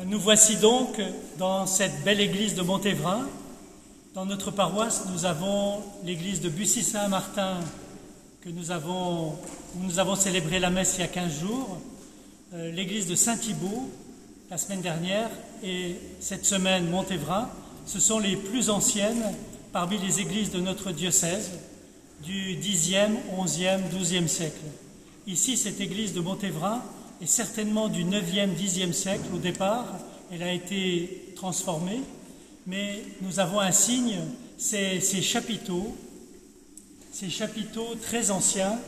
Nous voici donc dans cette belle église de Montévrain. Dans notre paroisse, nous avons l'église de Bussy-Saint-Martin où nous avons célébré la messe il y a 15 jours, l'église de Saint-Thibault la semaine dernière et cette semaine Montévrain. Ce sont les plus anciennes parmi les églises de notre diocèse du Xe, XIe, XIIe siècle. Ici, cette église de Montévrain est certainement du 9e, 10e siècle. Au départ, elle a été transformée, mais nous avons un signe, c'est ces chapiteaux très anciens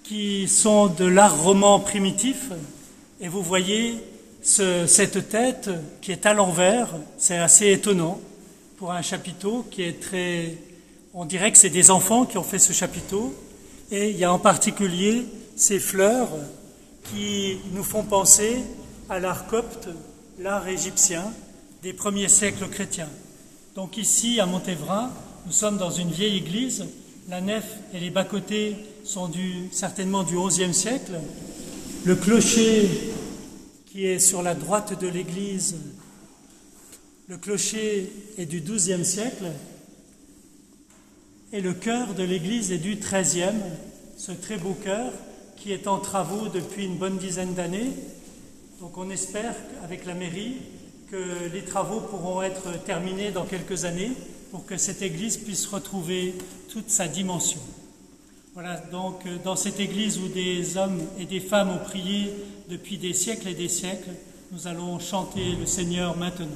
qui sont de l'art roman primitif. Et vous voyez cette tête qui est à l'envers, c'est assez étonnant pour un chapiteau qui est très... On dirait que c'est des enfants qui ont fait ce chapiteau. Et il y a en particulier ces fleurs qui nous font penser à l'art copte, l'art égyptien des premiers siècles chrétiens. Donc ici, à Montévrain, nous sommes dans une vieille église. La nef et les bas-côtés sont certainement du XIe siècle. Le clocher qui est sur la droite de l'église, le clocher est du XIIe siècle et le chœur de l'église est du XIIIe, ce très beau chœur qui est en travaux depuis une bonne dizaine d'années. Donc on espère avec la mairie que les travaux pourront être terminés dans quelques années pour que cette église puisse retrouver toute sa dimension. Voilà, donc dans cette église où des hommes et des femmes ont prié depuis des siècles et des siècles, nous allons chanter le Seigneur maintenant.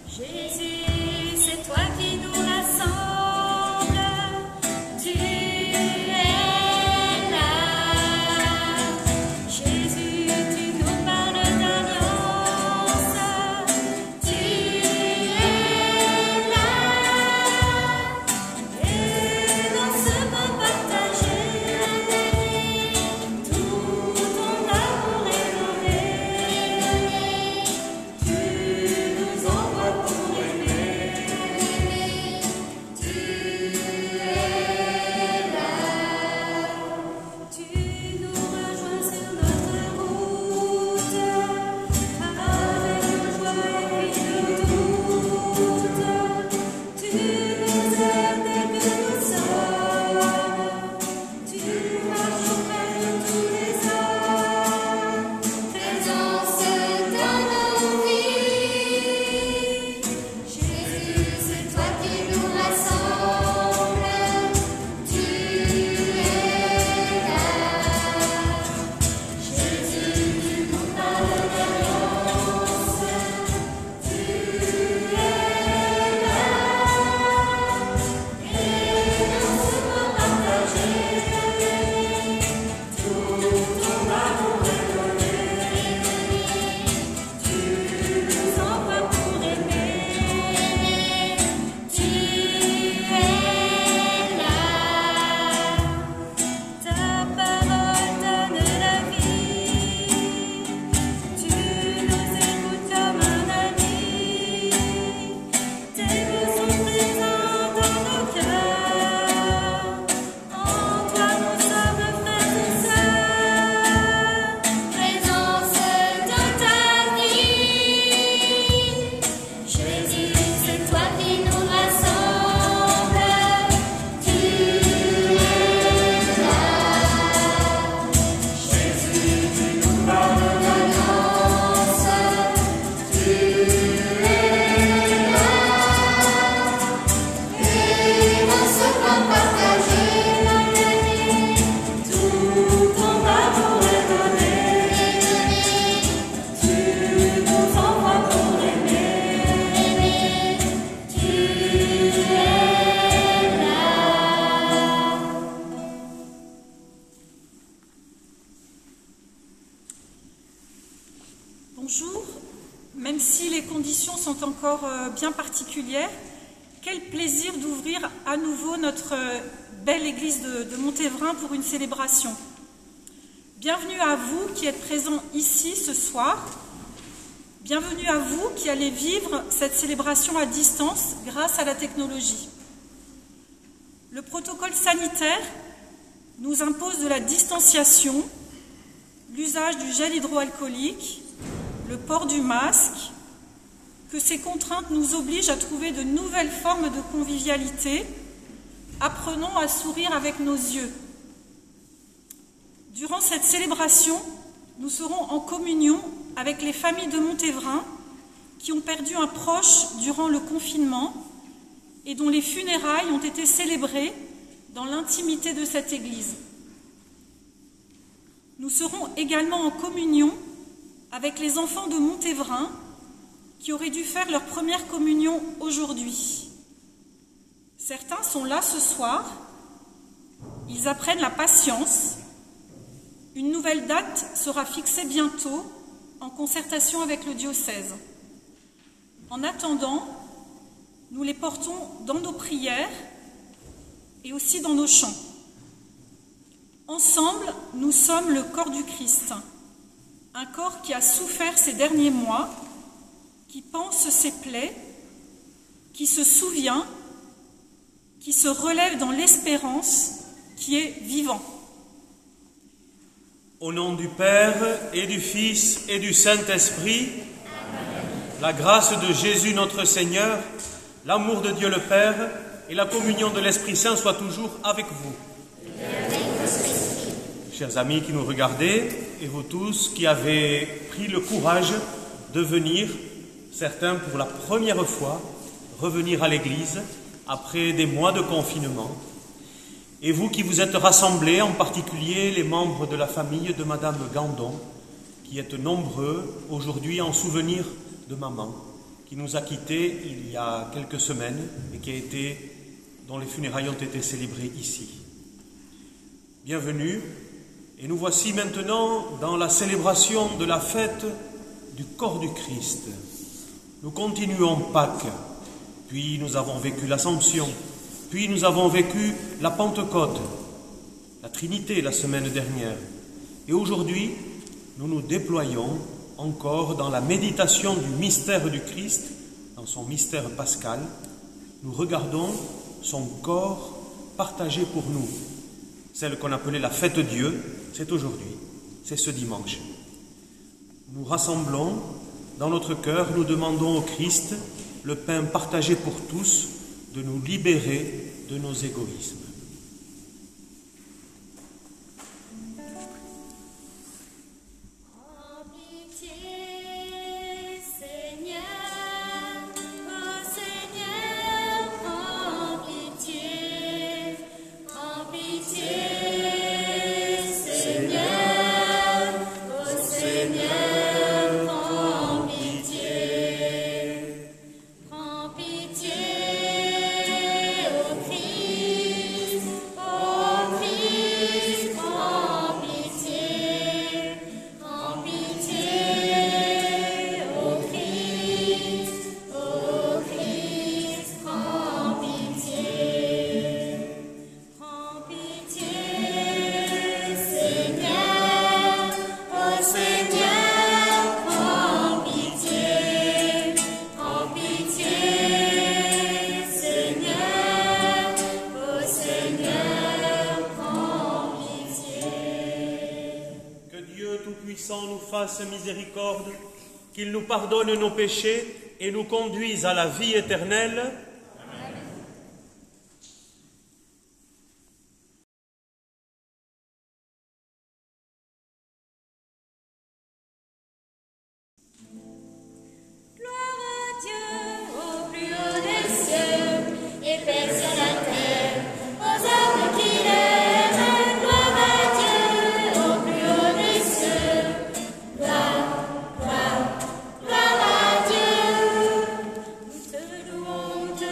Jésus, c'est toi qui nous rassemble, tu es là. Jésus, tu nous parles d'alliance, tu es là. Et dans ce mot partagé, tout ton amour est donné. Tu nous envoies pour aimer. Tu es là. Tu nous rejoins sur notre route, avec nos joies et nos doutes. Tu nous aides dès que nous sommes. Tu marches auprès de tous les hommes. Présence dans nos vies. Jésus, c'est toi qui nous rassemble. Tu es là. Jésus, tu nous parles d'alliance. Tu es là. Et dans ce mot partagé, tout ton amour est donné. Tu nous envoies pour aimer. Tu es là. Ta parole donne la vie. Tu nous écoutes comme un ami. Tes mots sont présents dans nos cœurs. En toi nous sommes frères et sœurs. Présence dans ta vie. Jésus, c'est toi qui nous rassemble. Tu es là. Jésus, tu nous parles d'alliance. Tu es là. Et dans ce pain partagé, tout ton amour est donné. Tu nous envoies pour aimer. Tu es là. Bonjour, même si les conditions sont encore bien particulières, quel plaisir d'ouvrir à nouveau notre belle église de Montévrain pour une célébration. Bienvenue à vous qui êtes présents ici ce soir. Bienvenue à vous qui allez vivre cette célébration à distance grâce à la technologie. Le protocole sanitaire nous impose de la distanciation, l'usage du gel hydroalcoolique, le port du masque, que ces contraintes nous obligent à trouver de nouvelles formes de convivialité. Apprenons à sourire avec nos yeux. Durant cette célébration, nous serons en communion avec les familles de Montévrain qui ont perdu un proche durant le confinement et dont les funérailles ont été célébrées dans l'intimité de cette église. Nous serons également en communion avec les enfants de Montévrain qui auraient dû faire leur première communion aujourd'hui. Certains sont là ce soir, ils apprennent la patience. Une nouvelle date sera fixée bientôt en concertation avec le diocèse. En attendant, nous les portons dans nos prières et aussi dans nos chants. Ensemble, nous sommes le corps du Christ, un corps qui a souffert ces derniers mois, qui pense ses plaies, qui se souvient, qui se relève dans l'espérance, qui est vivant. Au nom du Père et du Fils et du Saint-Esprit, la grâce de Jésus notre Seigneur, l'amour de Dieu le Père et la communion de l'Esprit Saint soient toujours avec vous. Chers amis qui nous regardez, et vous tous qui avez pris le courage de venir, certains pour la première fois, revenir à l'Église après des mois de confinement, et vous qui vous êtes rassemblés, en particulier les membres de la famille de Madame Gandon, qui êtes nombreux aujourd'hui en souvenir de maman, qui nous a quittés il y a quelques semaines et dont les funérailles ont été célébrées ici. Bienvenue, et nous voici maintenant dans la célébration de la fête du corps du Christ. Nous continuons Pâques, puis nous avons vécu l'Assomption, puis nous avons vécu la Pentecôte, la Trinité la semaine dernière. Et aujourd'hui, nous nous déployons encore dans la méditation du mystère du Christ, dans son mystère pascal. Nous regardons son corps partagé pour nous. Celle qu'on appelait la fête Dieu, c'est aujourd'hui, c'est ce dimanche. Nous rassemblons dans notre cœur, nous demandons au Christ, le pain partagé pour tous, de nous libérer de nos égoïsmes. Nous fasse miséricorde, qu'il nous pardonne nos péchés et nous conduise à la vie éternelle. Amen. Gloire à Dieu au plus haut des cieux et paix sur la terre aux hommes qui l'aiment. Gloire à Dieu au plus haut des cieux. Gloire à Dieu. Nous te louons, te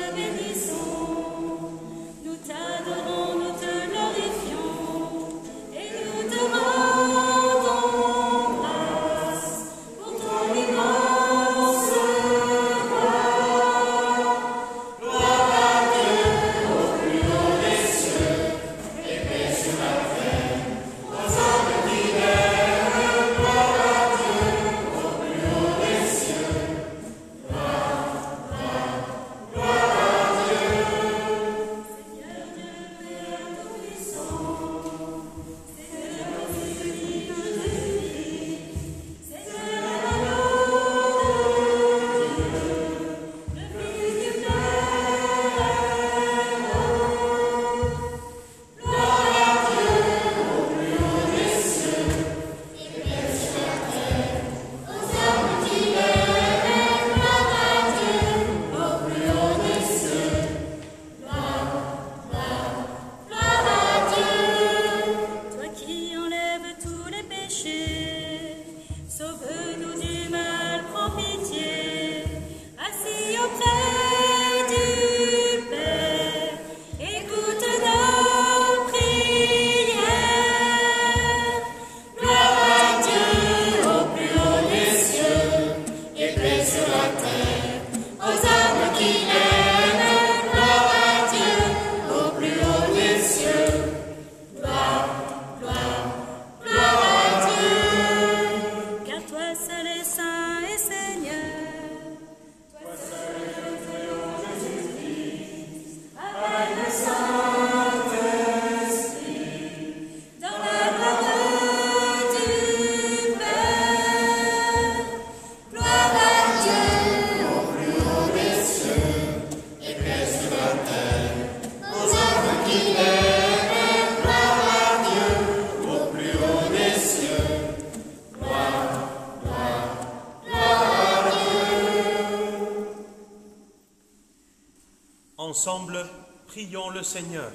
Ensemble, prions le Seigneur.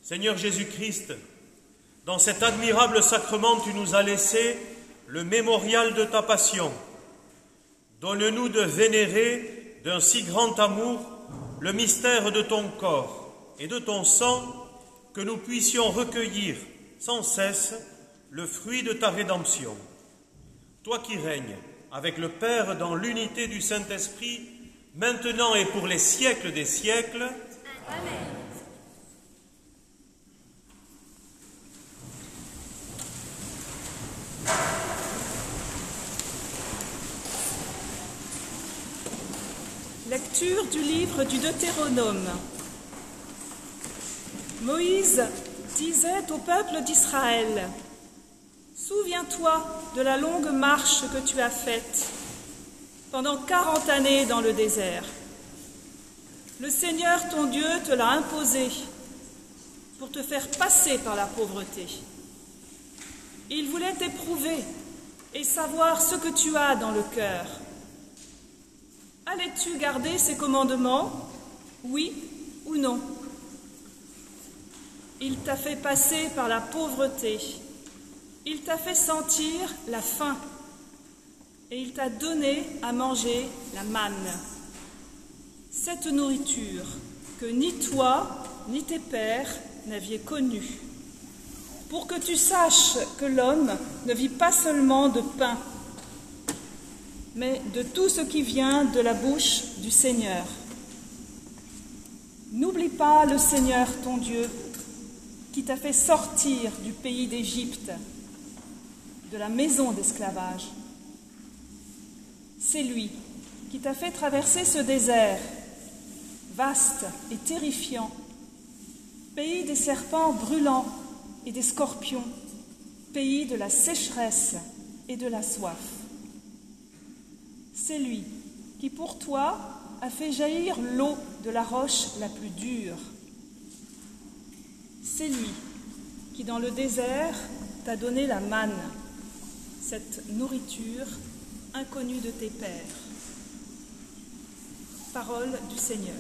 Seigneur Jésus-Christ, dans cet admirable sacrement, tu nous as laissé le mémorial de ta passion. Donne-nous de vénérer d'un si grand amour le mystère de ton corps et de ton sang, que nous puissions recueillir sans cesse le fruit de ta rédemption. Toi qui règnes avec le Père dans l'unité du Saint-Esprit, maintenant et pour les siècles des siècles. Amen. Lecture du livre du Deutéronome. Moïse disait au peuple d'Israël: « Souviens-toi de la longue marche que tu as faite pendant 40 années dans le désert. Le Seigneur ton Dieu te l'a imposé pour te faire passer par la pauvreté. Il voulait t'éprouver et savoir ce que tu as dans le cœur. Allais-tu garder ses commandements, oui ou non? Il t'a fait passer par la pauvreté, il t'a fait sentir la faim, et il t'a donné à manger la manne. Cette nourriture que ni toi ni tes pères n'aviez connue, pour que tu saches que l'homme ne vit pas seulement de pain, mais de tout ce qui vient de la bouche du Seigneur. N'oublie pas le Seigneur ton Dieu, qui t'a fait sortir du pays d'Égypte, de la maison d'esclavage. C'est lui qui t'a fait traverser ce désert, vaste et terrifiant, pays des serpents brûlants et des scorpions, pays de la sécheresse et de la soif. C'est lui qui, pour toi, a fait jaillir l'eau de la roche la plus dure. C'est lui qui, dans le désert, t'a donné la manne, cette nourriture inconnue de tes pères. Parole du Seigneur.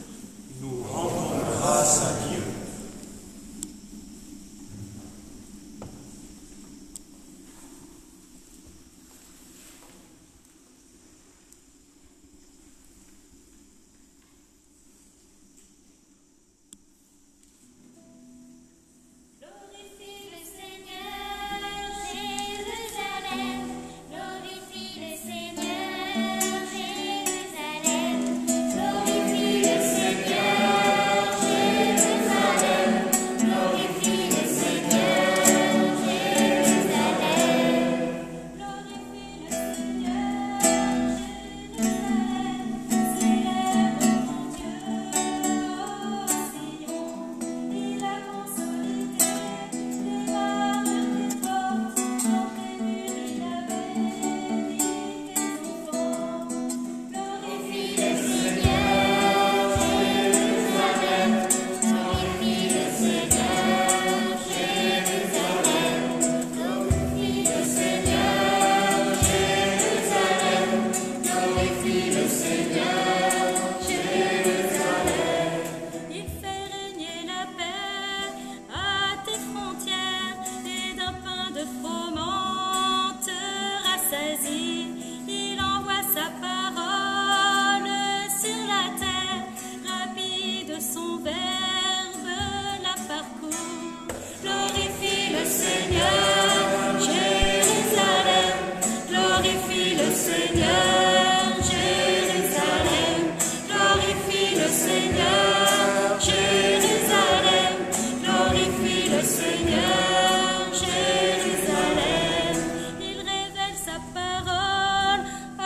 Nous rendons grâce à Dieu. Glorifie le Seigneur, Jérusalem. Glorifie le Seigneur, Jérusalem. Glorifie le Seigneur, Jérusalem. Glorifie le Seigneur, Jérusalem. Glorifie le Seigneur, Jérusalem. Célèbre ton Dieu, ô Sion. Il a consolidé les barres des portes, dans tes murs il a béni tes enfants. Glorifie le Seigneur, Jérusalem. Glorifie le Seigneur, Jérusalem. Glorifie le Seigneur, Jérusalem. Glorifie le Seigneur, Jérusalem. Il fait régner la paix à tes frontières, et d'un pain de froment te rassasie. Il envoie sa parole sur la terre, rapide son verbe la parcourt. Glorifie le Seigneur, Jérusalem. Glorifie le Seigneur, Jérusalem. Glorifie le Seigneur, Jérusalem. Glorifie le Seigneur, Jérusalem. Il révèle sa parole à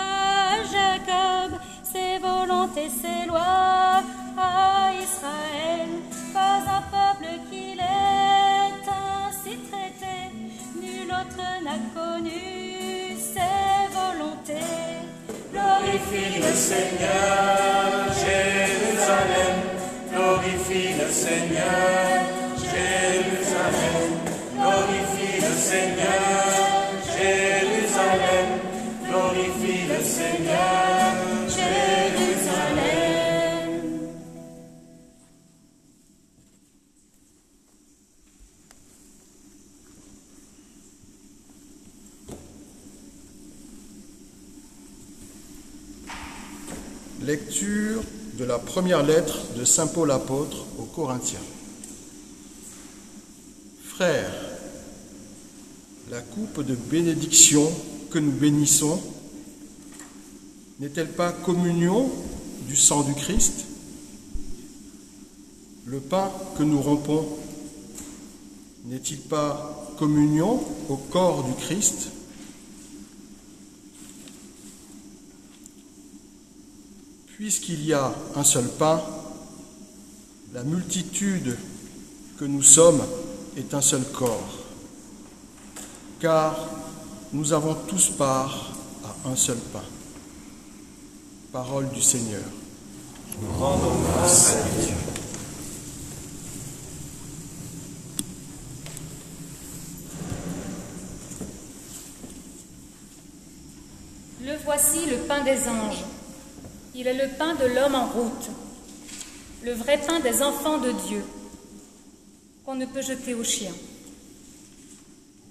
Jacob, ses volontés, ses lois à Israël. Pas un peuple qu'il ait ainsi traité, nul autre n'a connu ses volontés. Glorifie le Seigneur, Jérusalem. Glorifie le Seigneur, Jérusalem. Glorifie le Seigneur, Jérusalem. Glorifie le Seigneur, Jérusalem. Lecture de la première lettre de saint Paul apôtre aux Corinthiens. Frères, la coupe de bénédiction que nous bénissons n'est-elle pas communion du sang du Christ? Le pain que nous rompons n'est-il pas communion au corps du Christ? Puisqu'il y a un seul pain, la multitude que nous sommes est un seul corps, car nous avons tous part à un seul pain. Parole du Seigneur. Nous rendons grâce à Dieu. Le voici le pain des anges. Il est le pain de l'homme en route, le vrai pain des enfants de Dieu, qu'on ne peut jeter aux chiens.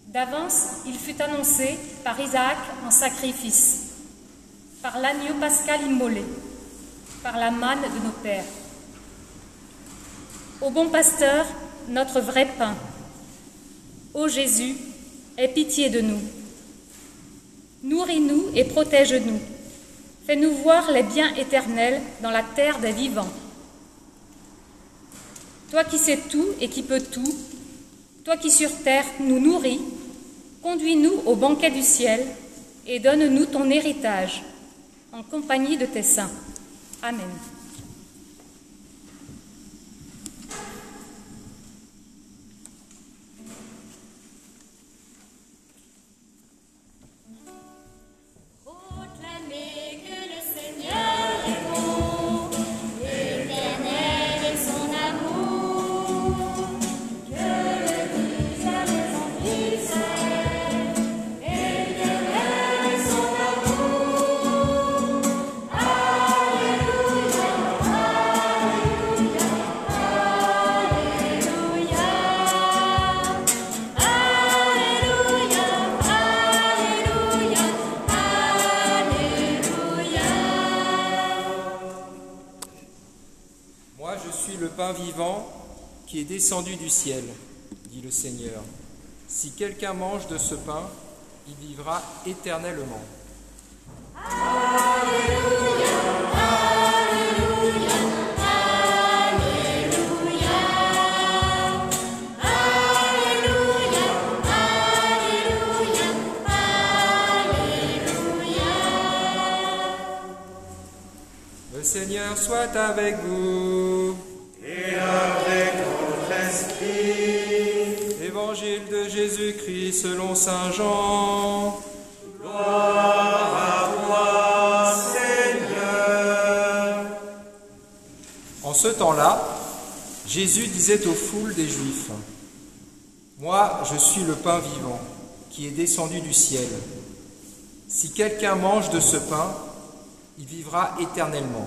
D'avance, il fut annoncé par Isaac en sacrifice, par l'agneau pascal immolé, par la manne de nos pères. Ô bon pasteur, notre vrai pain, ô Jésus, aie pitié de nous. Nourris-nous et protège-nous. Fais-nous voir les biens éternels dans la terre des vivants. Toi qui sais tout et qui peux tout, toi qui sur terre nous nourris, conduis-nous au banquet du ciel et donne-nous ton héritage, en compagnie de tes saints. Amen. Proclamez que le Seigneur est bon, éternel est son amour, que le visage des Israël, éternel est son amour. Alléluia, alléluia, alléluia, alléluia, alléluia, alléluia. Moi, je suis le pain vivant qui est descendu du ciel, dit le Seigneur. Si quelqu'un mange de ce pain, il vivra éternellement. Le Seigneur soit avec vous. Et avec votre esprit, Évangile de Jésus-Christ selon saint Jean. gloire à toi, Seigneur. En ce temps-là, Jésus disait aux foules des Juifs, « Moi, je suis le pain vivant, qui est descendu du ciel. Si quelqu'un mange de ce pain, il vivra éternellement.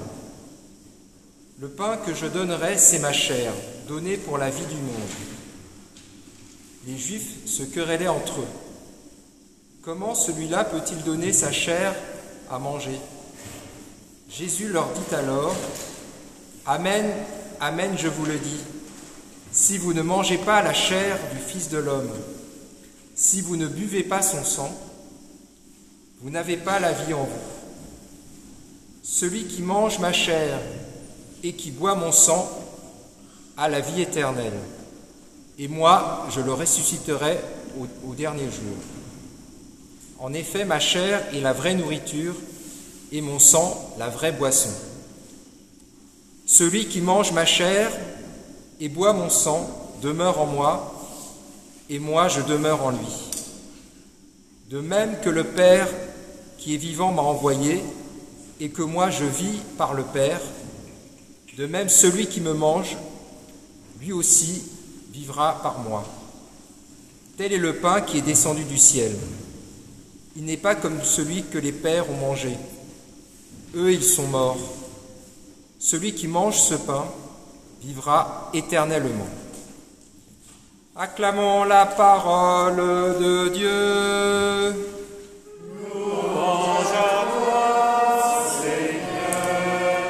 Le pain que je donnerai, c'est ma chair, donnée pour la vie du monde. » Les Juifs se querellaient entre eux. Comment celui-là peut-il donner sa chair à manger? Jésus leur dit alors, « Amen, amen, je vous le dis, si vous ne mangez pas la chair du Fils de l'homme, si vous ne buvez pas son sang, vous n'avez pas la vie en vous. Celui qui mange ma chair et qui boit mon sang a la vie éternelle, et moi je le ressusciterai au dernier jour. En effet, ma chair est la vraie nourriture et mon sang la vraie boisson. Celui qui mange ma chair et boit mon sang demeure en moi, et moi je demeure en lui. De même que le Père qui est vivant m'a envoyé, et que moi je vis par le Père, de même celui qui me mange, lui aussi vivra par moi. Tel est le pain qui est descendu du ciel. Il n'est pas comme celui que les pères ont mangé. Eux, ils sont morts. Celui qui mange ce pain vivra éternellement. Acclamons la parole de Dieu. Louange à toi, Seigneur.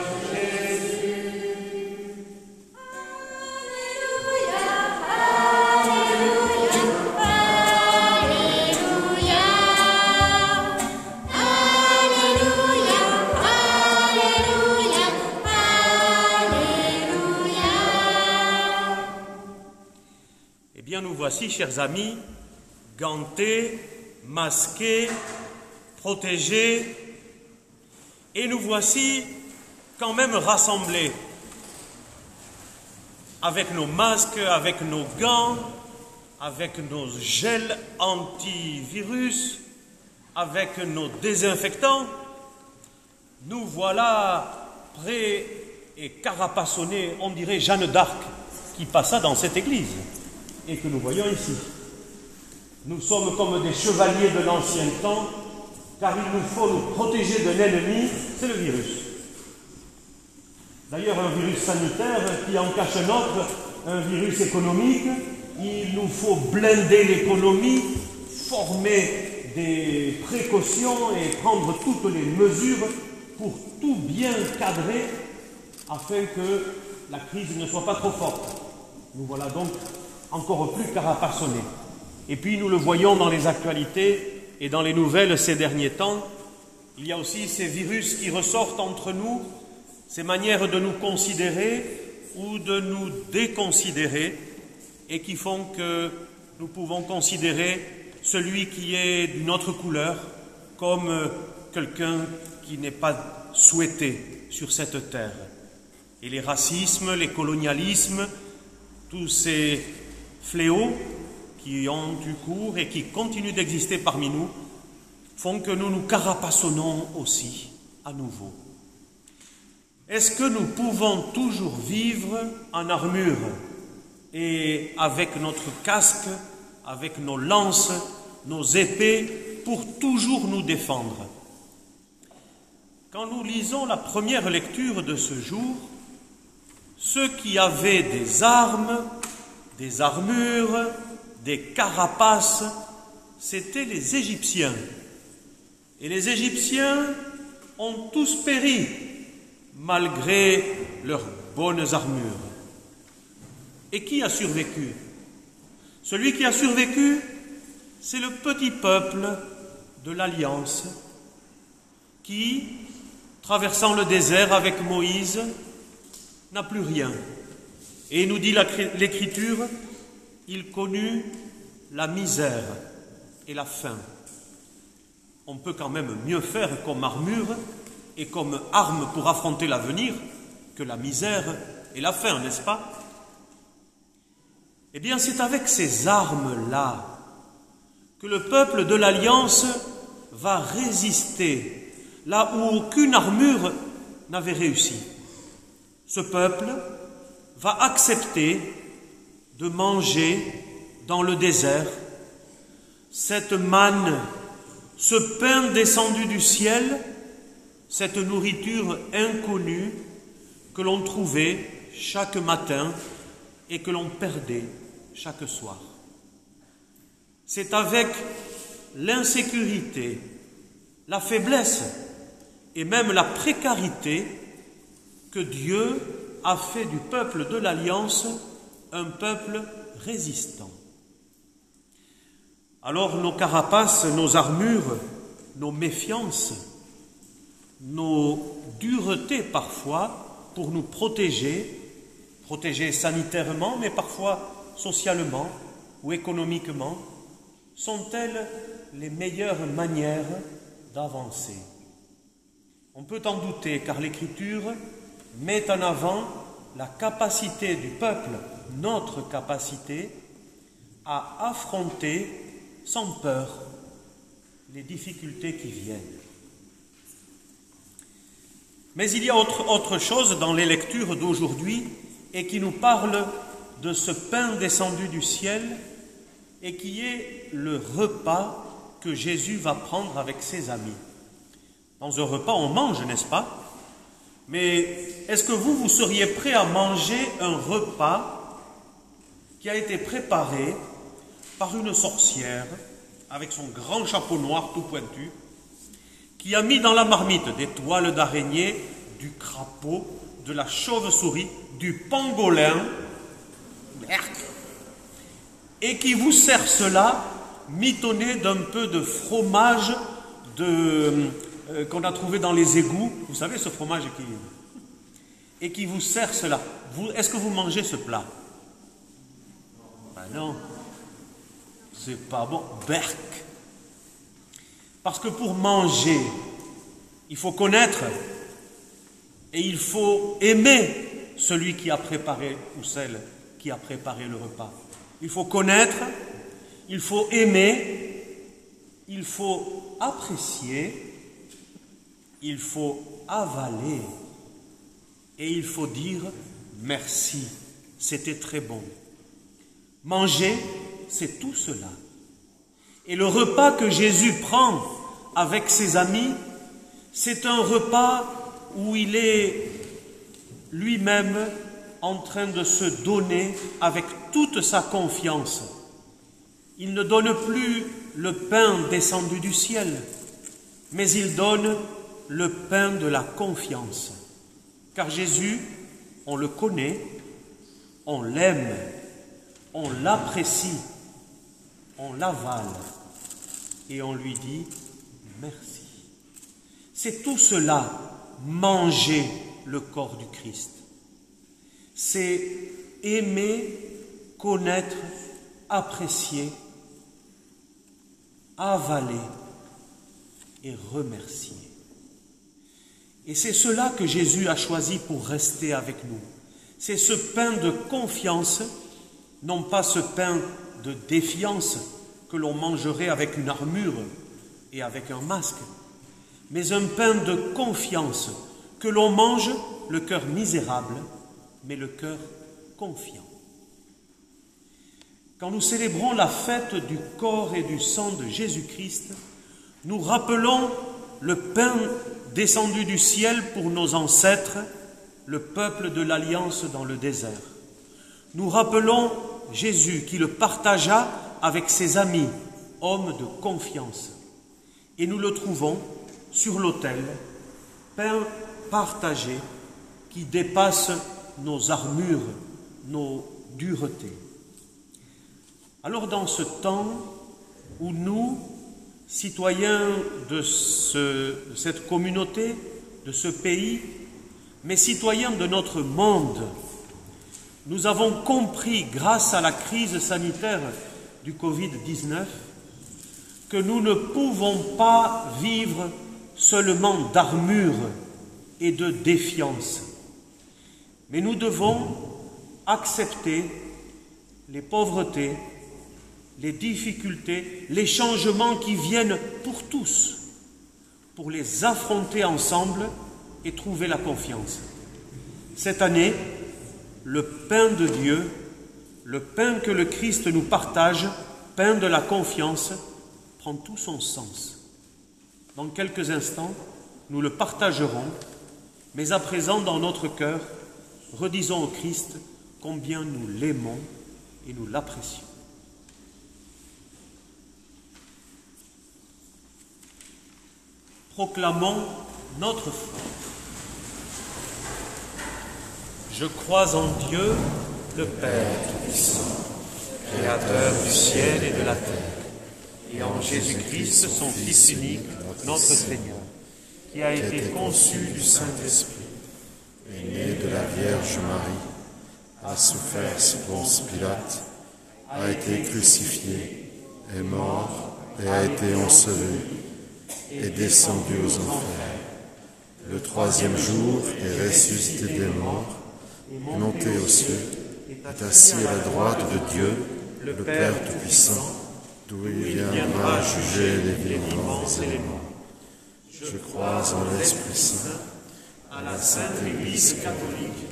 bien nous voici, chers amis, gantés, masqués, protégés, et nous voici quand même rassemblés, avec nos masques, avec nos gants, avec nos gels antivirus, avec nos désinfectants. Nous voilà prêts et carapassonnés, on dirait Jeanne d'Arc, qui passa dans cette église, et que nous voyons ici. Nous sommes comme des chevaliers de l'ancien temps, car il nous faut nous protéger d'un ennemi, c'est le virus. D'ailleurs, un virus sanitaire qui en cache un autre, un virus économique. Il nous faut blinder l'économie, former des précautions et prendre toutes les mesures pour tout bien cadrer afin que la crise ne soit pas trop forte. Nous voilà donc encore plus carapassonnés. Et puis nous le voyons dans les actualités et dans les nouvelles ces derniers temps, il y a aussi ces virus qui ressortent entre nous, ces manières de nous considérer ou de nous déconsidérer et qui font que nous pouvons considérer celui qui est d'une autre couleur comme quelqu'un qui n'est pas souhaité sur cette terre. Et les racismes, les colonialismes, tous ces fléaux qui ont eu cours et qui continuent d'exister parmi nous font que nous nous carapassonnons aussi à nouveau. Est-ce que nous pouvons toujours vivre en armure et avec notre casque, avec nos lances, nos épées, pour toujours nous défendre? Quand nous lisons la première lecture de ce jour, ceux qui avaient des armes, des armures, des carapaces, c'étaient les Égyptiens. Et les Égyptiens ont tous péri, malgré leurs bonnes armures. Et qui a survécu? Celui qui a survécu, c'est le petit peuple de l'Alliance qui, traversant le désert avec Moïse, n'a plus rien. Et nous dit l'Écriture, il connut la misère et la faim. On peut quand même mieux faire comme armure et comme arme pour affronter l'avenir que la misère et la faim, n'est-ce pas? Eh bien, c'est avec ces armes-là que le peuple de l'Alliance va résister là où aucune armure n'avait réussi. Ce peuple va accepter de manger dans le désert cette manne, ce pain descendu du ciel, cette nourriture inconnue que l'on trouvait chaque matin et que l'on perdait chaque soir. C'est avec l'insécurité, la faiblesse et même la précarité que Dieu a fait du peuple de l'Alliance un peuple résistant. Alors nos carapaces, nos armures, nos méfiances, nos duretés parfois pour nous protéger sanitairement, mais parfois socialement ou économiquement, sont-elles les meilleures manières d'avancer? On peut en douter, car l'Écriture met en avant la capacité du peuple, notre capacité, à affronter sans peur les difficultés qui viennent. Mais il y a autre chose dans les lectures d'aujourd'hui et qui nous parle de ce pain descendu du ciel et qui est le repas que Jésus va prendre avec ses amis. Dans un repas, on mange, n'est-ce pas? Mais est-ce que vous seriez prêt à manger un repas qui a été préparé par une sorcière avec son grand chapeau noir tout pointu, qui a mis dans la marmite des toiles d'araignée, du crapaud, de la chauve-souris, du pangolin, et qui vous sert cela mitonné d'un peu de fromage qu'on a trouvé dans les égouts. Vous savez, ce fromage et qui vous sert cela. Est-ce que vous mangez ce plat? Ah non, c'est pas bon. Berk. Parce que pour manger, il faut connaître et il faut aimer celui qui a préparé ou celle qui a préparé le repas. Il faut connaître, il faut aimer, il faut apprécier, il faut avaler et il faut dire merci, c'était très bon. Manger, c'est tout cela. Et le repas que Jésus prend avec ses amis, c'est un repas où il est lui-même en train de se donner avec toute sa confiance. Il ne donne plus le pain descendu du ciel, mais il donne le pain de la confiance. Car Jésus, on le connaît, on l'aime, on l'apprécie, on l'avale et on lui dit merci. C'est tout cela, manger le corps du Christ. C'est aimer, connaître, apprécier, avaler et remercier. Et c'est cela que Jésus a choisi pour rester avec nous. C'est ce pain de confiance, non pas ce pain de défiance que l'on mangerait avec une armure et avec un masque, mais un pain de confiance que l'on mange le cœur misérable, mais le cœur confiant. Quand nous célébrons la fête du corps et du sang de Jésus-Christ, nous rappelons le pain descendu du ciel pour nos ancêtres, le peuple de l'Alliance dans le désert. Nous rappelons Jésus qui le partagea avec ses amis, hommes de confiance. Et nous le trouvons sur l'autel, pain partagé qui dépasse nos armures, nos duretés. Alors dans ce temps où nous, citoyens de cette communauté, de ce pays, mais citoyens de notre monde, nous avons compris, grâce à la crise sanitaire du Covid-19, que nous ne pouvons pas vivre seulement d'armure et de défiance, mais nous devons accepter les pauvretés, les difficultés, les changements qui viennent pour tous, pour les affronter ensemble et trouver la confiance. Cette année, le pain de Dieu, le pain que le Christ nous partage, pain de la confiance, prend tout son sens. Dans quelques instants, nous le partagerons, mais à présent, dans notre cœur, redisons au Christ combien nous l'aimons et nous l'apprécions. Proclamons notre foi. Je crois en Dieu, le Père Tout-Puissant, Créateur du ciel et de la terre, et en Jésus-Christ, son Fils unique, notre Seigneur, qui a été conçu du Saint-Esprit, est né de la Vierge Marie, a souffert sous Ponce Pilate, a été crucifié, est mort et a été enseveli, est descendu aux enfers. Le troisième jour est ressuscité des morts, est monté aux cieux, est assis à la droite de Dieu, le Père Tout-Puissant, d'où il viendra juger les vivants et les morts. Je crois en l'Esprit Saint, à la Sainte Église catholique,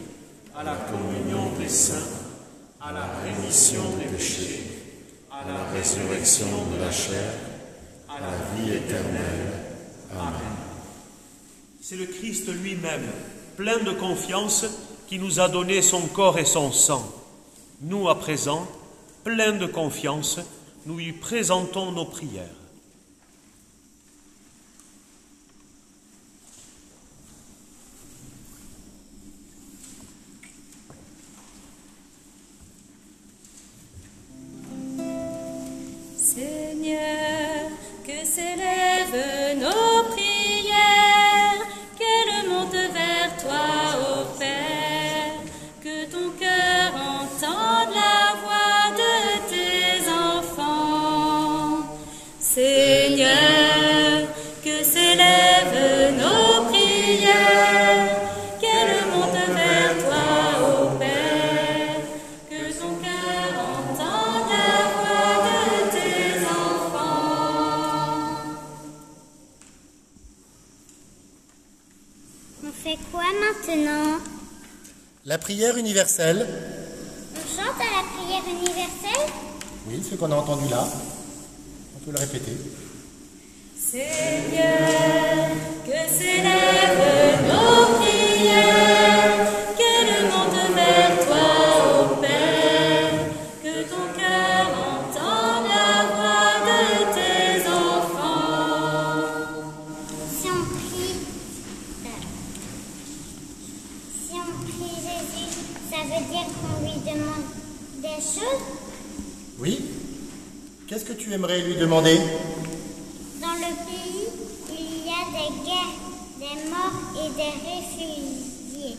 à la communion des saints, à la rémission des péchés, à la résurrection de la chair, à la vie éternelle. Amen. C'est le Christ lui-même, plein de confiance, qui nous a donné son corps et son sang. Nous, à présent, pleins de confiance, nous lui présentons nos prières. Seigneur, que s'élèvent nos prières, qu'elles montent vers toi, ô Père, que ton cœur entende la voix de La prière universelle. On chante à la prière universelle? Oui, ce qu'on a entendu là. On peut le répéter. Seigneur, que s'élèvent nos prières, qu'elles montent vers toi, ô Père, que ton cœur entende la voix de tes enfants. Si on prie Jésus, ça veut dire qu'on lui demande des choses? Oui. Qu'est-ce que tu aimerais lui demander? Dans le pays, il y a des guerres, des morts et des réfugiés.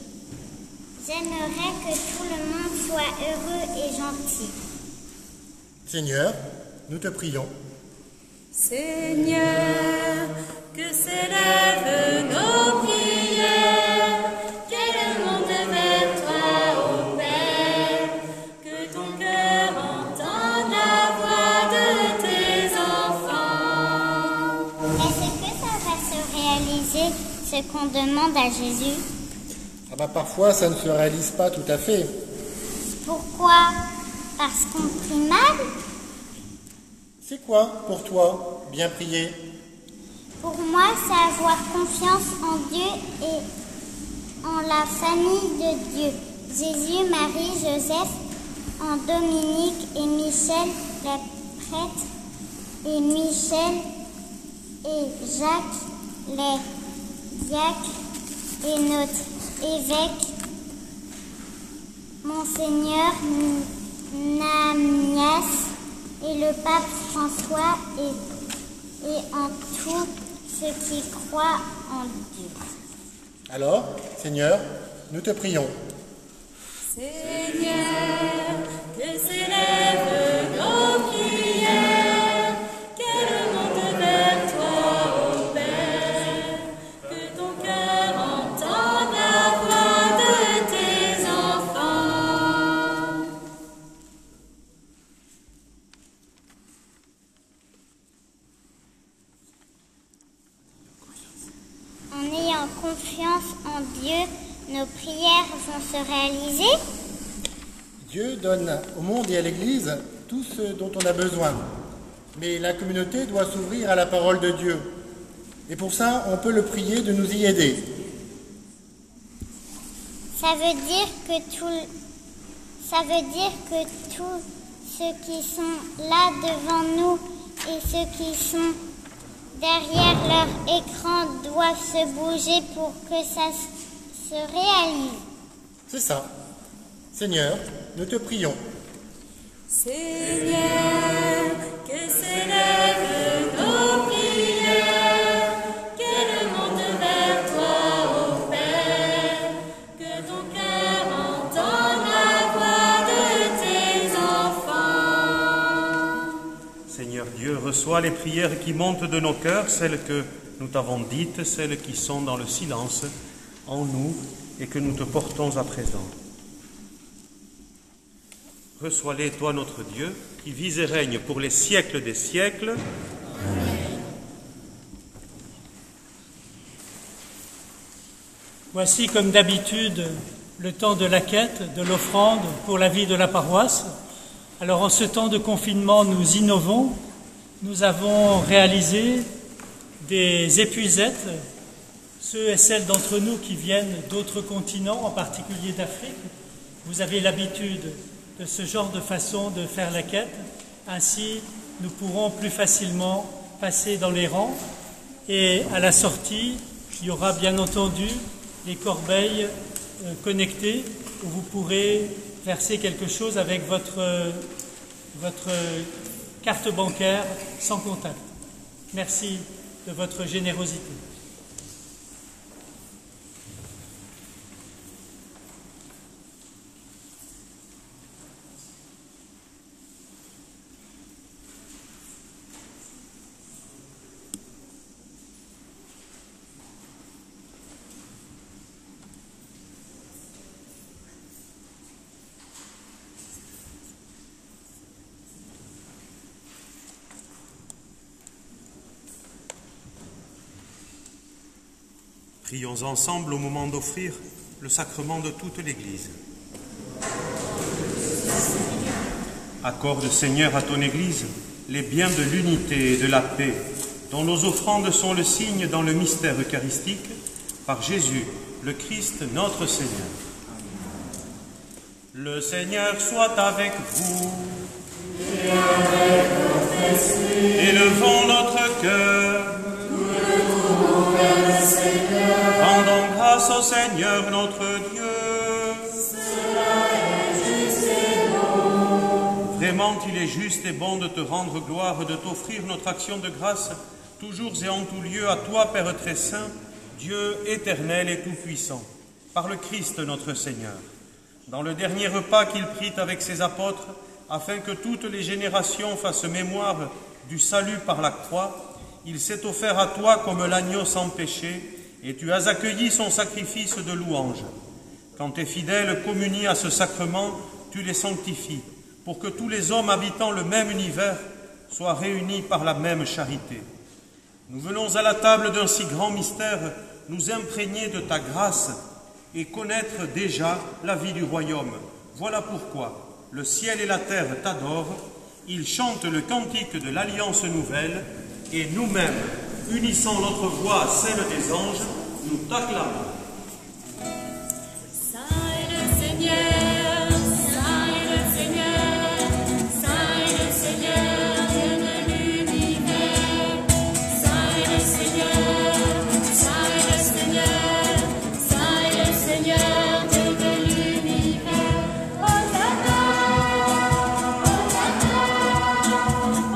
J'aimerais que tout le monde soit heureux et gentil. Seigneur, nous te prions. Seigneur, que s'élèvent nos prières, qu'elles montent vers toi, ô Père, que ton cœur entende la voix de tes enfants. Est-ce que ça va se réaliser, ce qu'on demande à Jésus? Parfois, ça ne se réalise pas tout à fait. Pourquoi? Parce qu'on prie mal? C'est quoi, pour toi, bien prier? Pour moi, c'est avoir confiance en Dieu et en la famille de Dieu. Jésus, Marie, Joseph, en Dominique et Michel, les prêtres, et Michel et Jacques, les diacres, et notre évêque, Monseigneur Namias, et le pape François, et en tous ceux qui croient en Dieu. Alors, Seigneur, nous te prions. Seigneur, que s'élèvent nos prières, qu'elles montent vers toi, ô Père, que ton cœur entende la voix de tes enfants. En ayant confiance en Dieu, nos prières vont se réaliser. Dieu donne au monde et à l'Église tout ce dont on a besoin. Mais la communauté doit s'ouvrir à la parole de Dieu. Et pour ça, on peut le prier de nous y aider. Ça veut dire que tous ceux qui sont là devant nous et ceux qui sont derrière leur écran doivent se bouger pour que ça se réalise. C'est ça. Seigneur, nous te prions. Seigneur, que s'élèvent nos prières, qu'elles montent vers toi, ô Père, que ton cœur entende la voix de tes enfants. Seigneur Dieu, reçois les prières qui montent de nos cœurs, celles que nous t'avons dites, celles qui sont dans le silence en nous et que nous te portons à présent. Reçois-les, toi notre Dieu, qui vis et règne pour les siècles des siècles. Amen. Voici, comme d'habitude, le temps de la quête, de l'offrande pour la vie de la paroisse. Alors, en ce temps de confinement, nous innovons. Nous avons réalisé des épuisettes, ceux et celles d'entre nous qui viennent d'autres continents, en particulier d'Afrique. Vous avez l'habitude de ce genre de façon de faire la quête. Ainsi, nous pourrons plus facilement passer dans les rangs. Et à la sortie, il y aura bien entendu les corbeilles connectées où vous pourrez verser quelque chose avec votre carte bancaire sans contact. Merci de votre générosité. Prions ensemble au moment d'offrir le sacrement de toute l'Église. Accorde, Seigneur, à ton Église les biens de l'unité et de la paix, dont nos offrandes sont le signe dans le mystère eucharistique, par Jésus, le Christ, notre Seigneur. Le Seigneur soit avec vous. Et avec votre esprit. Élevons notre cœur. Nous le tournons vers le Seigneur. Rendons grâce au Seigneur notre Dieu. Cela est juste et bon. Vraiment, il est juste et bon de te rendre gloire, de t'offrir notre action de grâce, toujours et en tout lieu, à toi, Père très saint, Dieu éternel et tout-puissant, par le Christ notre Seigneur. Dans le dernier repas qu'il prit avec ses apôtres, afin que toutes les générations fassent mémoire du salut par la croix, il s'est offert à toi comme l'agneau sans péché, et tu as accueilli son sacrifice de louange. Quand tes fidèles communient à ce sacrement, tu les sanctifies, pour que tous les hommes habitant le même univers soient réunis par la même charité. Nous venons à la table d'un si grand mystère, nous imprégner de ta grâce et connaître déjà la vie du royaume. Voilà pourquoi le ciel et la terre t'adorent, ils chantent le cantique de l'alliance nouvelle, et nous-mêmes, unissant notre voix à celle des anges, nous t'acclamons. Saint est le Seigneur, Saint est le Seigneur, Saint est le Seigneur, Dieu de l'univers. Saint est le Seigneur, Saint est le Seigneur, Saint est le Seigneur, Dieu de l'univers. Hosanna, Hosanna,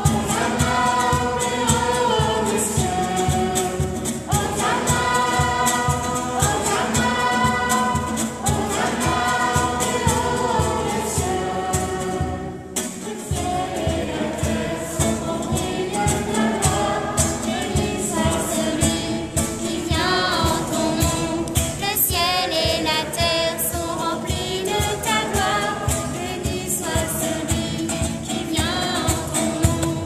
Hosanna, plus haut des cieux. Hosanna, Hosanna, Hosanna, plus haut des cieux. Le ciel et la terre sont remplis de ta gloire. Béni soit celui qui vient en ton nom. Le ciel et la terre sont remplis de ta gloire. Béni soit celui qui vient en ton nom.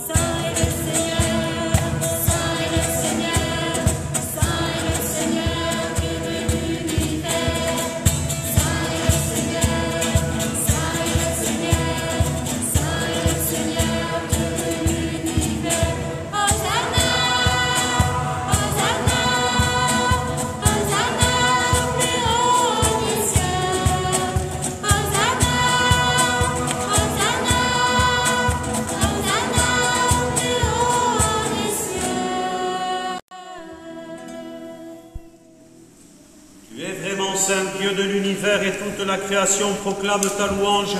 Saint est le Seigneur, Saint est le Seigneur, Saint est le Seigneur, Dieu de l'univers. Saint est le Seigneur, Saint est le Seigneur, Saint est le Seigneur, Dieu de l'univers. Hosanna, Hosanna, Hosanna, plus haut des cieux. Hosanna, Hosanna, Hosanna, plus haut des cieux. Tu es vraiment saint, Dieu de l'univers, et toute la création proclame ta louange,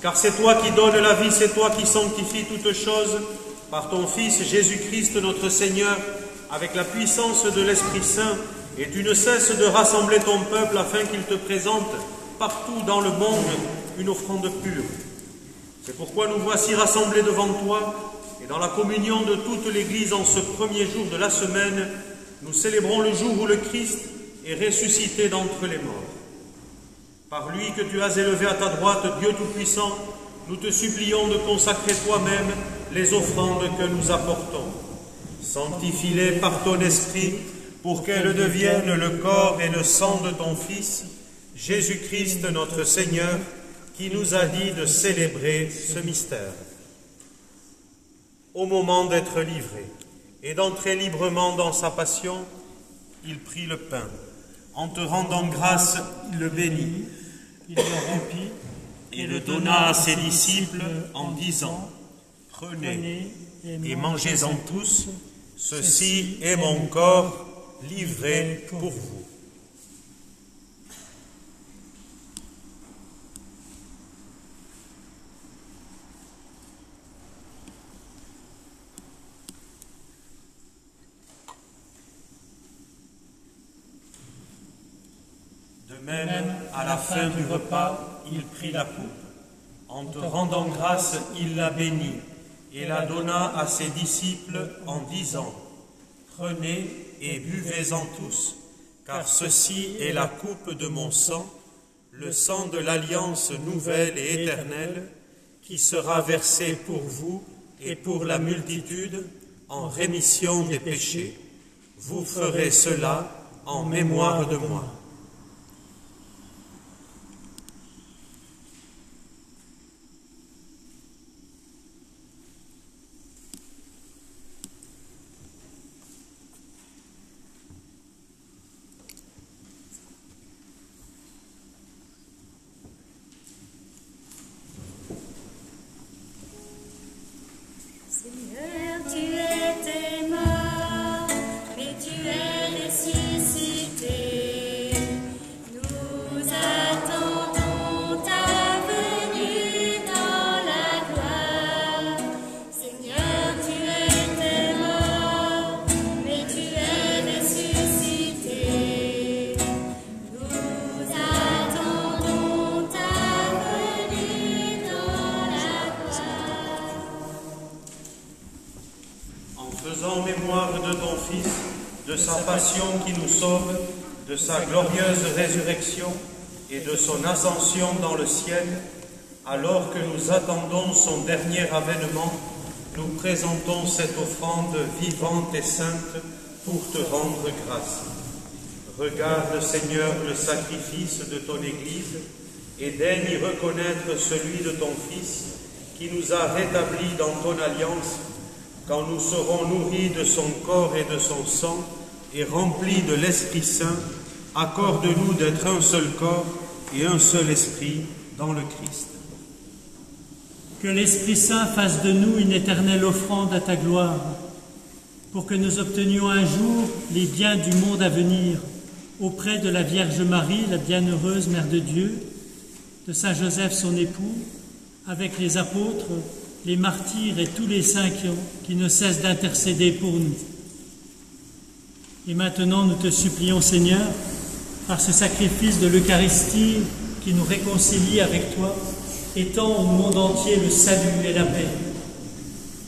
car c'est toi qui donnes la vie, c'est toi qui sanctifies toutes choses, par ton Fils Jésus-Christ notre Seigneur, avec la puissance de l'Esprit Saint, et tu ne cesses de rassembler ton peuple afin qu'il te présente partout dans le monde une offrande pure. C'est pourquoi nous voici rassemblés devant toi, et dans la communion de toute l'Église en ce premier jour de la semaine, nous célébrons le jour où le Christ est ressuscité d'entre les morts. Par lui que tu as élevé à ta droite, Dieu Tout-Puissant, nous te supplions de consacrer toi-même les offrandes que nous apportons. Sanctifie-les par ton Esprit, pour qu'elles deviennent le corps et le sang de ton Fils, Jésus-Christ notre Seigneur, qui nous a dit de célébrer ce mystère. Au moment d'être livré et d'entrer librement dans sa passion, il prit le pain. En te rendant grâce, il le bénit, Il le remplit et le donna à ses disciples en disant, « Prenez et mangez-en tous, ceci est mon corps livré pour vous. » De même, à la fin du repas, il prit la coupe. En te rendant grâce, il la bénit et la donna à ses disciples en disant, « Prenez et buvez-en tous, car ceci est la coupe de mon sang, le sang de l'alliance nouvelle et éternelle, qui sera versé pour vous et pour la multitude en rémission des péchés. Vous ferez cela en mémoire de moi. » faisant mémoire de ton Fils, de sa passion qui nous sauve, de sa glorieuse résurrection et de son ascension dans le ciel, alors que nous attendons son dernier avènement, nous présentons cette offrande vivante et sainte pour te rendre grâce. Regarde, Seigneur, le sacrifice de ton Église et daigne y reconnaître celui de ton Fils qui nous a rétablis dans ton alliance. Quand nous serons nourris de son corps et de son sang et remplis de l'Esprit Saint, accorde-nous d'être un seul corps et un seul esprit dans le Christ. Que l'Esprit Saint fasse de nous une éternelle offrande à ta gloire, pour que nous obtenions un jour les biens du monde à venir, auprès de la Vierge Marie, la bienheureuse Mère de Dieu, de Saint Joseph son époux, avec les apôtres, les martyrs et tous les saints qui ne cessent d'intercéder pour nous. Et maintenant, nous te supplions, Seigneur, par ce sacrifice de l'Eucharistie qui nous réconcilie avec toi, étends au monde entier le salut et la paix.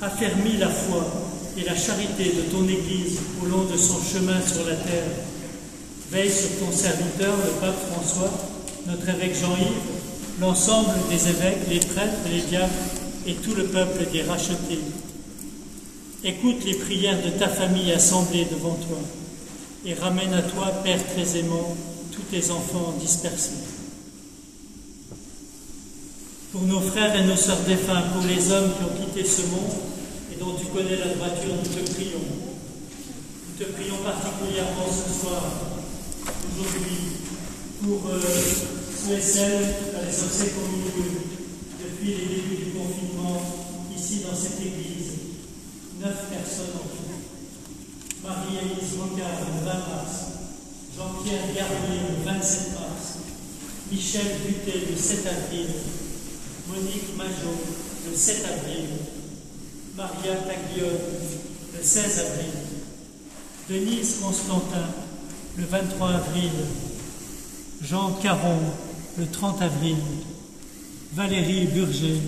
Affermis la foi et la charité de ton Église au long de son chemin sur la terre. Veille sur ton serviteur, le pape François, notre évêque Jean-Yves, l'ensemble des évêques, les prêtres, les diacres et tout le peuple des rachetés. Écoute les prières de ta famille assemblée devant toi et ramène à toi, Père très aimant, tous tes enfants dispersés. Pour nos frères et nos sœurs défunts, pour les hommes qui ont quitté ce monde et dont tu connais la droiture, nous te prions. Nous te prions particulièrement ce soir, aujourd'hui, pour ceux et celles à les obsèques au milieu, depuis les débuts du confinement, ici dans cette église. 9 personnes en tout. Marie-Élise Rocard le 20 mars, Jean-Pierre Garnier le 27 mars, Michel Butet le 7 avril, Monique Majot le 7 avril, Maria Taglione le 16 avril, Denise Constantin le 23 avril, Jean Caron le 30 avril, Valérie Burger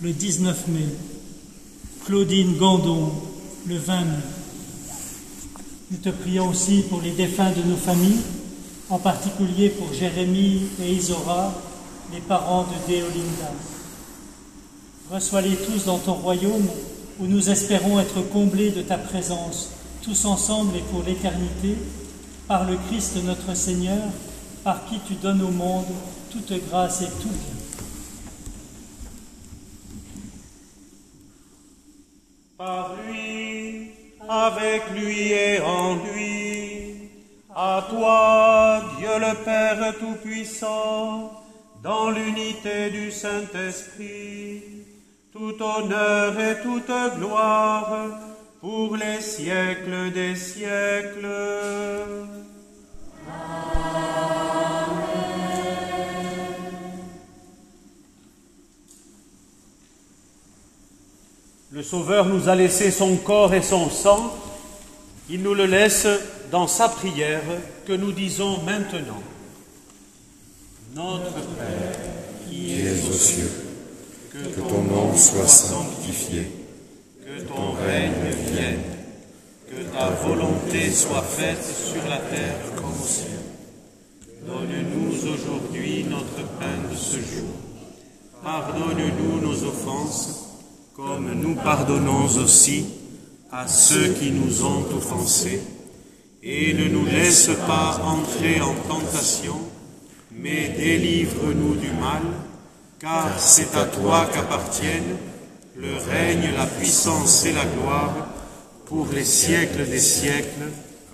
le 19 mai, Claudine Gandon le 20 mai. Nous te prions aussi pour les défunts de nos familles, en particulier pour Jérémie et Isora, les parents de Déolinda. Reçois-les tous dans ton royaume, où nous espérons être comblés de ta présence, tous ensemble et pour l'éternité, par le Christ notre Seigneur, par qui tu donnes au monde toute grâce et tout bien. Par lui, avec lui et en lui, à toi, Dieu le Père Tout-Puissant, dans l'unité du Saint-Esprit, tout honneur et toute gloire pour les siècles des siècles. Le Sauveur nous a laissé son corps et son sang. Il nous le laisse dans sa prière que nous disons maintenant. Notre Père, qui es aux cieux, que ton nom soit sanctifié, que ton règne vienne, que ta volonté soit faite sur la terre comme au ciel. Donne-nous aujourd'hui notre pain de ce jour. Pardonne-nous nos offenses, comme nous pardonnons aussi à ceux qui nous ont offensés. Et ne nous laisse pas entrer en tentation, mais délivre-nous du mal, car c'est à toi qu'appartiennent le règne, la puissance et la gloire, pour les siècles des siècles.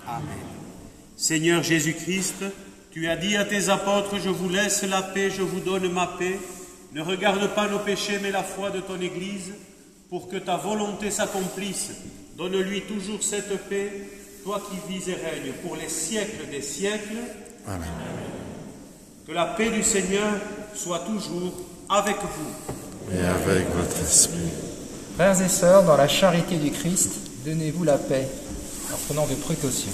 Amen. Seigneur Jésus-Christ, tu as dit à tes apôtres, je vous laisse la paix, je vous donne ma paix. Ne regarde pas nos péchés, mais la foi de ton Église, pour que ta volonté s'accomplisse. Donne-lui toujours cette paix, toi qui vis et règnes pour les siècles des siècles. Amen. Que la paix du Seigneur soit toujours avec vous. Et avec votre esprit. Frères et sœurs, dans la charité du Christ, donnez-vous la paix, en prenant des précautions.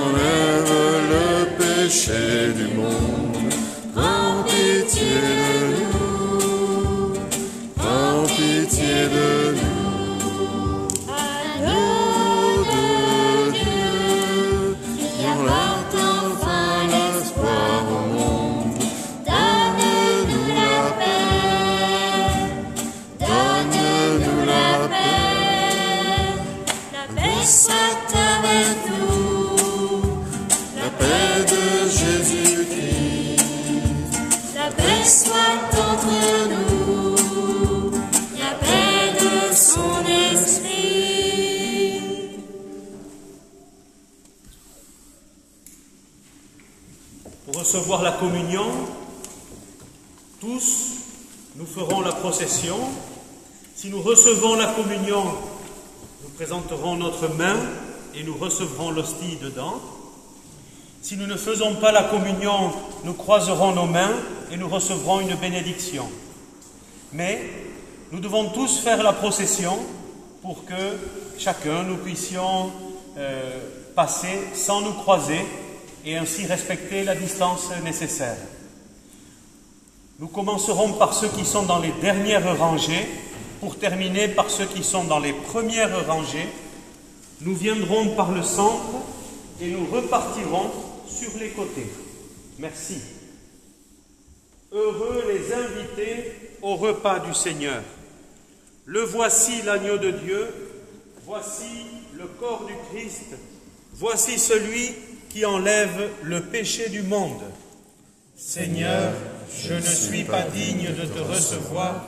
enlèves le péché du monde, prends pitié de nous, prends pitié de nous. Agneau de Dieu, qui apporte enfin l'espoir au monde, donne-nous la paix, donne-nous la paix. La paix soit avec nous, La paix de Jésus-Christ, la paix soit entre nous, la paix de son esprit. Pour recevoir la communion, tous, nous ferons la procession. Si nous recevons la communion, nous présenterons notre main et nous recevrons l'hostie dedans. Si nous ne faisons pas la communion, nous croiserons nos mains et nous recevrons une bénédiction. Mais nous devons tous faire la procession pour que chacun, nous puissions passer sans nous croiser et ainsi respecter la distance nécessaire. Nous commencerons par ceux qui sont dans les dernières rangées, pour terminer par ceux qui sont dans les premières rangées. Nous viendrons par le centre et nous repartirons sur les côtés. Merci. Heureux les invités au repas du Seigneur. Le voici l'agneau de Dieu, voici le corps du Christ, voici celui qui enlève le péché du monde. Seigneur, je ne suis pas digne de te recevoir,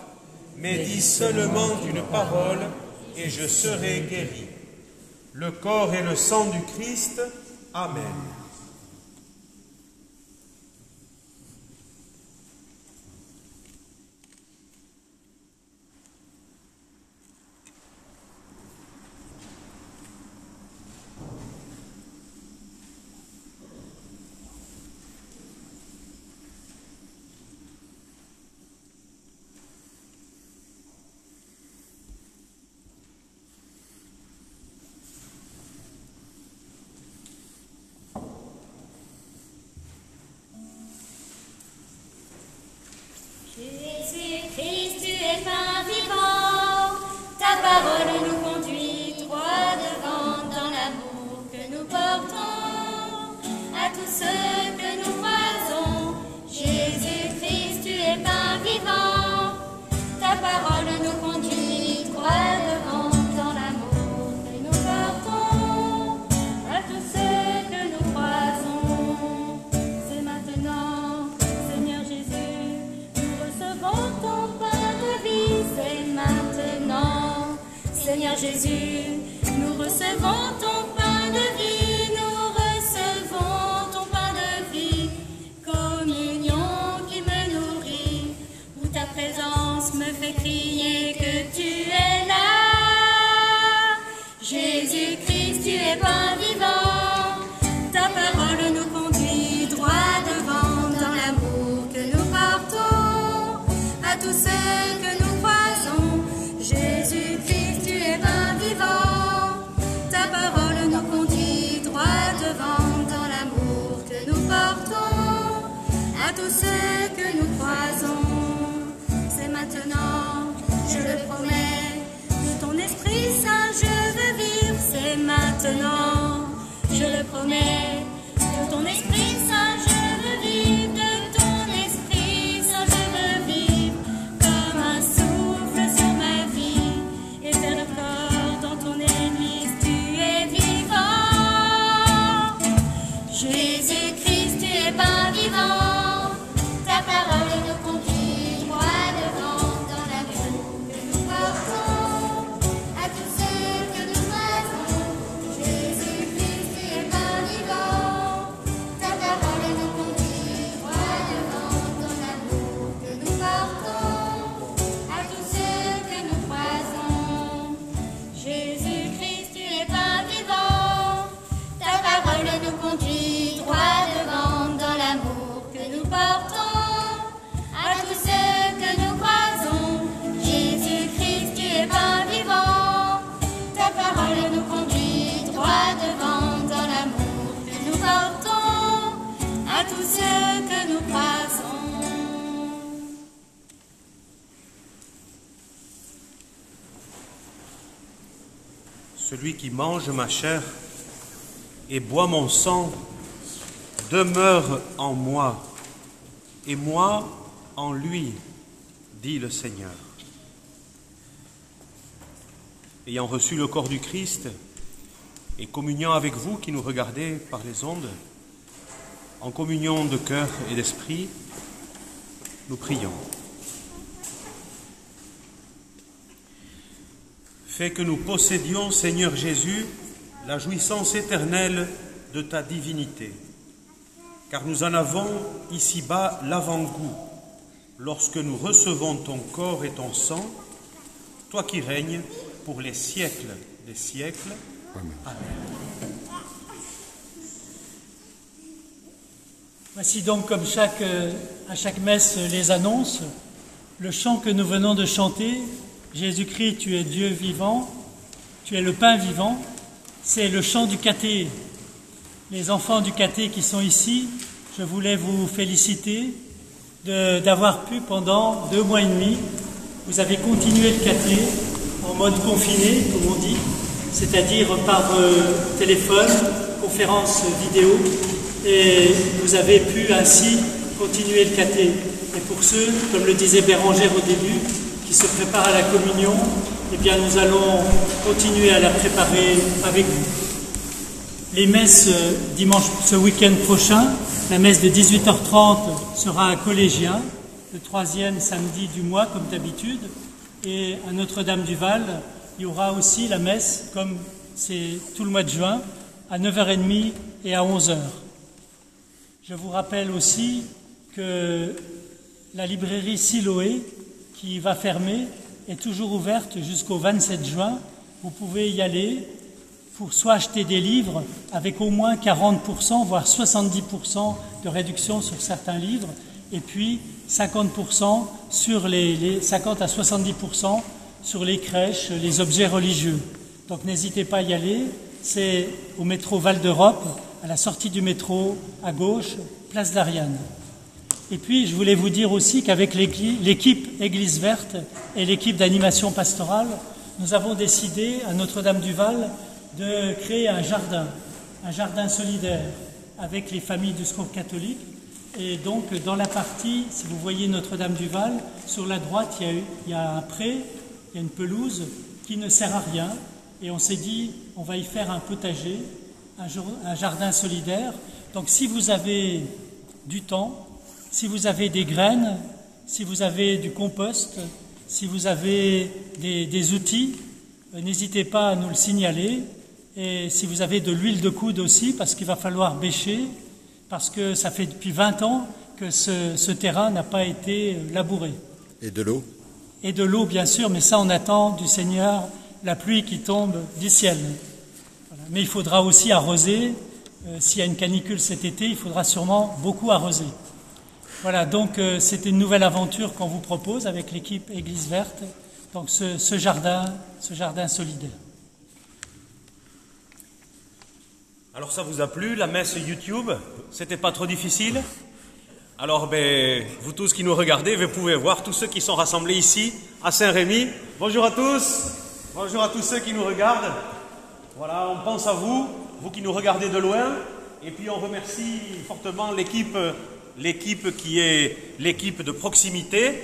mais dis seulement une parole et je serai guéri. Le corps et le sang du Christ. Amen. Jésus-Christ, tu es pain vivant, ta parole nous conduit droit devant dans l'amour que nous portons à tous ceux que nous croisons. Jésus-Christ, tu es pain vivant, ta parole nous conduit droit devant dans l'amour que nous portons à tous ceux que nous croisons. C'est maintenant, Seigneur Jésus, nous recevons ton pain de vie. C'est maintenant, Seigneur Jésus, nous recevons ton pain de vie. Nous recevons ton pain de vie, communion qui me nourrit, où ta présence me fait crier que tu es là. Jésus-Christ, tu es pain vivant, ta parole nous conduit droit devant dans l'amour que nous portons à tous ceux que nous croisons. Jésus-Christ, tu es pain vivant, ta parole nous conduit droit devant dans l'amour que nous portons à tous ceux que nous croisons. C'est maintenant, je le promets, de ton Esprit Saint je veux vivre. C'est maintenant, je le promets, de ton Esprit Saint je veux vivre. De ton Esprit Saint je veux vivre, comme un souffle sur ma vie, et faire le corps dans ton Église. Tu es vivant, Jésus-Christ, tu es pain vivant, ta parole nous conduit droit devant dans l'amour que nous portons à tous ceux que nous croisons. Jésus-Christ, tu es pain vivant, ta parole nous conduit droit devant dans l'amour que nous portons à tous ceux que nous croisons. Jésus-Christ, tu es pain vivant, ta parole nous conduit droit devant dans l'amour que tout ce que nous croisons. Celui qui mange ma chair et boit mon sang demeure en moi, et moi en lui, dit le Seigneur. Ayant reçu le corps du Christ et communiant avec vous qui nous regardez par les ondes, en communion de cœur et d'esprit, nous prions. Fais que nous possédions, Seigneur Jésus, la jouissance éternelle de ta divinité, car nous en avons ici-bas l'avant-goût, lorsque nous recevons ton corps et ton sang, toi qui règnes pour les siècles des siècles. Amen. Amen. Voici donc, comme à chaque messe les annonce, le chant que nous venons de chanter, Jésus-Christ, tu es Dieu vivant, tu es le pain vivant, c'est le chant du caté. Les enfants du caté qui sont ici, je voulais vous féliciter d'avoir pu pendant 2 mois et demi, vous avez continué le caté en mode confiné, comme on dit, c'est-à-dire par téléphone, conférence vidéo, et vous avez pu ainsi continuer le caté. Et pour ceux, comme le disait Bérangère au début, qui se préparent à la communion, eh bien nous allons continuer à la préparer avec vous. Les messes dimanche, ce week-end prochain, la messe de 18h30 sera à Collégien, le 3e samedi du mois comme d'habitude, et à Notre-Dame-du-Val, il y aura aussi la messe, comme c'est tout le mois de juin, à 9h30 et à 11h. Je vous rappelle aussi que la librairie Siloé, qui va fermer, est toujours ouverte jusqu'au 27 juin. Vous pouvez y aller pour soit acheter des livres avec au moins 40%, voire 70% de réduction sur certains livres, et puis 50% sur 50 à 70% sur les crèches, les objets religieux. Donc n'hésitez pas à y aller. C'est au métro Val d'Europe, à la sortie du métro à gauche, place d'Ariane. Et puis, je voulais vous dire aussi qu'avec l'équipe Église Verte et l'équipe d'animation pastorale, nous avons décidé à Notre-Dame-du-Val de créer un jardin solidaire avec les familles du Secours catholique. Et donc, dans la partie, si vous voyez Notre-Dame-du-Val, sur la droite, il y a un pré, il y a une pelouse qui ne sert à rien. Et on s'est dit, on va y faire un potager, un jardin solidaire. Donc, si vous avez du temps, si vous avez des graines, si vous avez du compost, si vous avez des outils, n'hésitez pas à nous le signaler. Et si vous avez de l'huile de coude aussi, parce qu'il va falloir bêcher, parce que ça fait depuis 20 ans que ce terrain n'a pas été labouré. Et de l'eau ? Et de l'eau, bien sûr, mais ça, on attend du Seigneur la pluie qui tombe du ciel. Voilà. Mais il faudra aussi arroser. S'il y a une canicule cet été, il faudra sûrement beaucoup arroser. Voilà, donc c'était une nouvelle aventure qu'on vous propose avec l'équipe Église Verte, donc ce jardin solidaire. Alors ça vous a plu, la messe YouTube? C'était pas trop difficile? Alors vous tous qui nous regardez, vous pouvez voir tous ceux qui sont rassemblés ici à Saint-Rémy. Bonjour à tous, bonjour à tous ceux qui nous regardent. Voilà, on pense à vous, vous qui nous regardez de loin, et puis on remercie fortement l'équipe qui est l'équipe de proximité.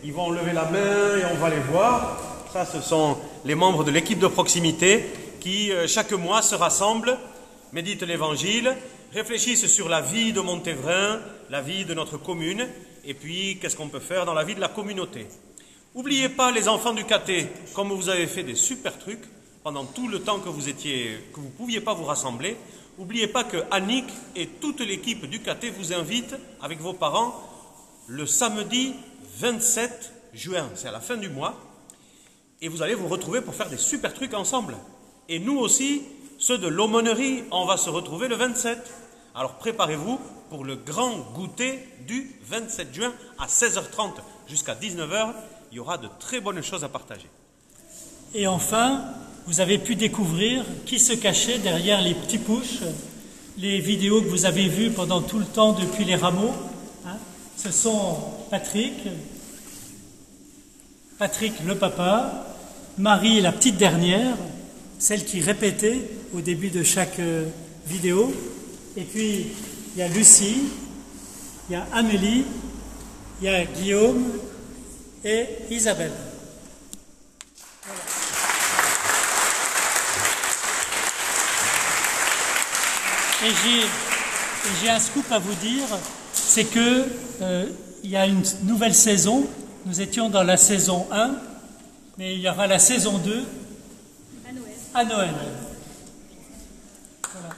Ils vont lever la main et on va les voir. Ça, ce sont les membres de l'équipe de proximité qui, chaque mois, se rassemblent, méditent l'Évangile, réfléchissent sur la vie de Montévrain, la vie de notre commune, et puis qu'est-ce qu'on peut faire dans la vie de la communauté. N'oubliez pas, les enfants du caté, comme vous avez fait des super trucs pendant tout le temps que vous ne pouviez pas vous rassembler. N'oubliez pas que Annick et toute l'équipe du caté vous invitent avec vos parents le samedi 27 juin, c'est à la fin du mois, et vous allez vous retrouver pour faire des super trucs ensemble. Et nous aussi, ceux de l'aumônerie, on va se retrouver le 27. Alors préparez-vous pour le grand goûter du 27 juin à 16h30 jusqu'à 19h. Il y aura de très bonnes choses à partager. Et enfin, vous avez pu découvrir qui se cachait derrière les petits pushs les vidéos que vous avez vues pendant tout le temps depuis les rameaux. Hein. Ce sont Patrick le papa, Marie la petite dernière, celle qui répétait au début de chaque vidéo, et puis il y a Lucie, il y a Amélie, il y a Guillaume et Isabelle. Voilà. Et j'ai un scoop à vous dire, c'est que il y a une nouvelle saison. Nous étions dans la saison 1, mais il y aura la saison 2 à Noël. Voilà.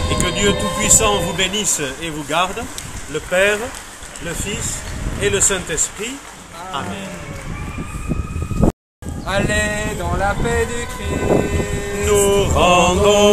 Et que Dieu Tout-Puissant vous bénisse et vous garde, le Père, le Fils et le Saint-Esprit. Amen. Allez dans la paix du Christ. Nous rendons